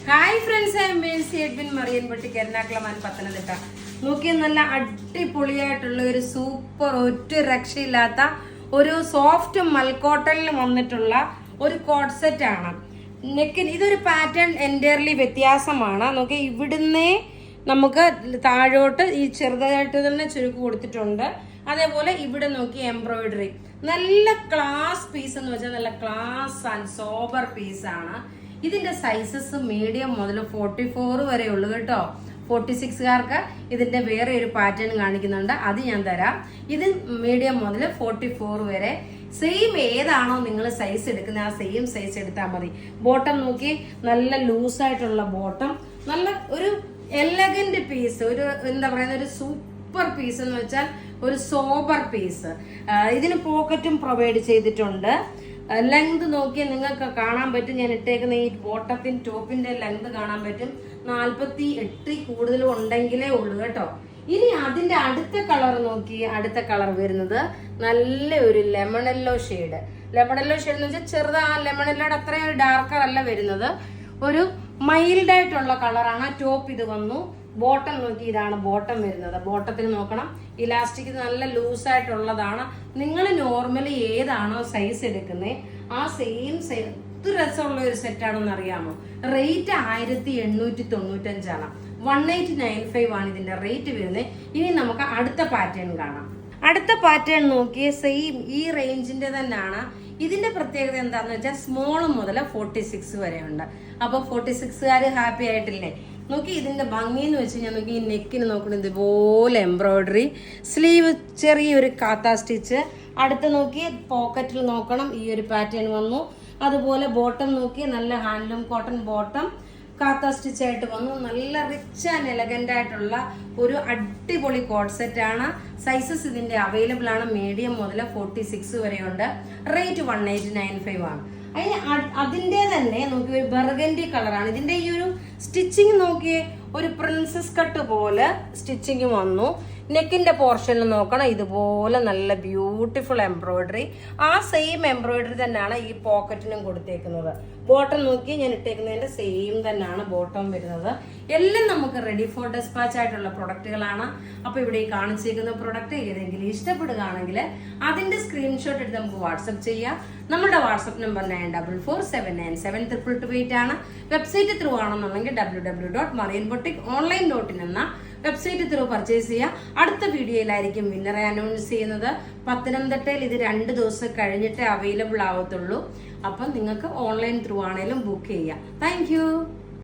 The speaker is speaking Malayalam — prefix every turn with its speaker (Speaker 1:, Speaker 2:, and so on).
Speaker 1: Hi friends, I am Mercy Edwin Marian boutique, Ernakulam and Pathanamthitta. നോക്കിയ നല്ല അടിപൊളിയായിട്ടുള്ള ഒരു സൂപ്പർ ഒറ്റ രക്ഷയില്ലാത്ത ഒരു സോഫ്റ്റ് മൽക്കോട്ടനിൽ വന്നിട്ടുള്ള ഒരു കോഡ് സെറ്റ് ആണ്. നെക്കിന് ഇതൊരു പാറ്റേൺ എൻറ്റയർലി വ്യത്യാസമാണ്. നോക്കി ഇവിടുന്ന് നമുക്ക് താഴോട്ട് ഈ ചെറുതായിട്ട് തന്നെ ചുരുക്ക് കൊടുത്തിട്ടുണ്ട്. അതേപോലെ ഇവിടെ നോക്കി എംബ്രോയിഡറി, നല്ല ക്ലാസ് പീസ് എന്ന് വെച്ചാൽ നല്ല ക്ലാസ് ആൻഡ് സോബർ പീസാണ്. ഇതിന്റെ സൈസസ് മീഡിയം മുതൽ 44 വരെ ഉള്ളു കേട്ടോ. 46കാർക്ക് ഇതിന്റെ വേറെ ഒരു പാറ്റേൺ കാണിക്കുന്നുണ്ട്, അത് ഞാൻ തരാം. ഇത് മീഡിയം മുതൽ 44 വരെ സെയിം ഏതാണോ നിങ്ങൾ സൈസ് എടുക്കുന്നത് ആ സെയിം സൈസ് എടുത്താൽ മതി. ബോട്ടം നോക്കി നല്ല ലൂസായിട്ടുള്ള ബോട്ടം, നല്ല ഒരു എലഗന്റ് പീസ്, ഒരു എന്താ പറയുന്ന ഒരു സൂപ്പർ പീസ് എന്ന് വെച്ചാൽ ഒരു സോബർ പീസ്. ഇതിന് പോക്കറ്റും പ്രൊവൈഡ് ചെയ്തിട്ടുണ്ട്. ലെങ്ത് നോക്കിയാൽ നിങ്ങൾക്ക് കാണാൻ പറ്റും. ഞാൻ ഇട്ടേക്കുന്ന ഈ ബോട്ടത്തിൻ ടോപ്പിന്റെ ലെങ്ത് കാണാൻ പറ്റും. 48 കൂടുതലും ഉണ്ടെങ്കിലേ ഉള്ളൂ കേട്ടോ. ഇനി അതിന്റെ അടുത്ത കളർ നോക്കി, അടുത്ത കളർ വരുന്നത് നല്ല ഒരു ലെമണല്ലോ ഷെയ്ഡ്. ലെമണല്ലോ ഷെയ്ഡ് എന്ന് വെച്ചാൽ ചെറുത് ആ ലെമണല്ലോയുടെ അത്രയും ഒരു ഡാർക്കർ അല്ല വരുന്നത്, ഒരു മൈൽഡ് ആയിട്ടുള്ള കളറാണ്. ടോപ്പ് ഇത് വന്നു. ബോട്ടം നോക്കി, ഇതാണ് ബോട്ടം വരുന്നത്. ബോട്ടത്തിന് നോക്കണം, ഇലാസ്റ്റിക് നല്ല ലൂസായിട്ടുള്ളതാണ്. നിങ്ങൾ നോർമലി ഏതാണോ സൈസ് എടുക്കുന്നത് ആ സെയിം സൈസ്. ഇത് രസമുള്ള ഒരു സെറ്റാണെന്ന് അറിയാമോ? റേറ്റ് 1895 1895 ആണ് ഇതിന്റെ റേറ്റ് വരുന്നത്. ഇനി നമുക്ക് അടുത്ത പാറ്റേൺ കാണാം. അടുത്ത പാറ്റേൺ നോക്കിയേ, സെയിം ഈ റേഞ്ചിന്റെ തന്നെയാണ്. ഇതിന്റെ പ്രത്യേകത എന്താന്ന് വെച്ചാൽ സ്മോൾ മുതൽ 46 വരെ ഉണ്ട്. അപ്പൊ 46കാര് ഹാപ്പി ആയിട്ടില്ലേ? നോക്കി ഇതിന്റെ ഭംഗി എന്ന് വെച്ച് കഴിഞ്ഞാൽ നോക്കി ഈ നെക്കിന് നോക്കണം, ഇതുപോലെ എംബ്രോയിഡറി, സ്ലീവ് ചെറിയൊരു കാത്ത സ്റ്റിച്ച്. അടുത്ത് നോക്കി പോക്കറ്റിൽ നോക്കണം, ഈ ഒരു പാറ്റേൺ വന്നു. അതുപോലെ ബോട്ടം നോക്കി നല്ല ഹാൻഡ്ലൂം കോട്ടൺ ബോട്ടം, കാത്ത സ്റ്റിച്ച് ആയിട്ട് വന്നു. നല്ല റിച്ച് ആൻഡ് എലഗന്റ് ആയിട്ടുള്ള ഒരു അടിപൊളി കോഡ് സെറ്റ് ആണ്. സൈസസ് ഇതിന്റെ അവൈലബിൾ ആണ്, മീഡിയം മുതൽ 46 വരെ ഉണ്ട്. റേറ്റ് 1895 ആണ്. അതിന്റെ തന്നെ നോക്കി ഒരു ബർഗൻഡി കളറാണ്. ഇതിന്റെ ഈ ഒരു സ്റ്റിച്ചിങ് നോക്കിയേ, ഒരു പ്രിൻസസ് കട്ട് പോലെ സ്റ്റിച്ചിങ് വന്നു. നെക്കിന്റെ പോർഷനിൽ നോക്കണം, ഇതുപോലെ നല്ല ബ്യൂട്ടിഫുൾ എംബ്രോയിഡറി. ആ സെയിം എംബ്രോയിഡറി തന്നെയാണ് ഈ പോക്കറ്റിനും കൊടുത്തേക്കുന്നത്. ബോട്ടം നോക്കി ഞാൻ ഇട്ടേക്കുന്നതിന്റെ സെയിം തന്നെയാണ് ബോട്ടം വരുന്നത്. എല്ലാം നമുക്ക് റെഡി ഫോർ ഡെസ്പാച്ച് ആയിട്ടുള്ള പ്രൊഡക്റ്റുകളാണ്. അപ്പൊ ഇവിടെ ഈ കാണിച്ചിരിക്കുന്ന പ്രൊഡക്റ്റ് ഏതെങ്കിലും ഇഷ്ടപ്പെടുകയാണെങ്കിൽ അതിന്റെ സ്ക്രീൻഷോട്ട് എടുത്ത് നമുക്ക് വാട്സപ്പ് ചെയ്യാം. നമ്മുടെ വാട്സപ്പ് നമ്പർ 9447972228 ആണ്. വെബ്സൈറ്റ് ത്രൂ ആണെന്നുണ്ടെങ്കിൽ www.marianboutique.online.in എന്ന വെബ്സൈറ്റ് ത്രൂ പർച്ചേസ് ചെയ്യുക. അടുത്ത വീഡിയോയിലായിരിക്കും വിന്നറെ അനൗൺസ് ചെയ്യുന്നത്. പത്തനംതിട്ടയിൽ ഇത് 2 ദിവസം കഴിഞ്ഞിട്ടേ അവൈലബിൾ ആവത്തുള്ളൂ. അപ്പം നിങ്ങൾക്ക് ഓൺലൈൻ ത്രൂ ആണെങ്കിലും ബുക്ക് ചെയ്യാം. താങ്ക്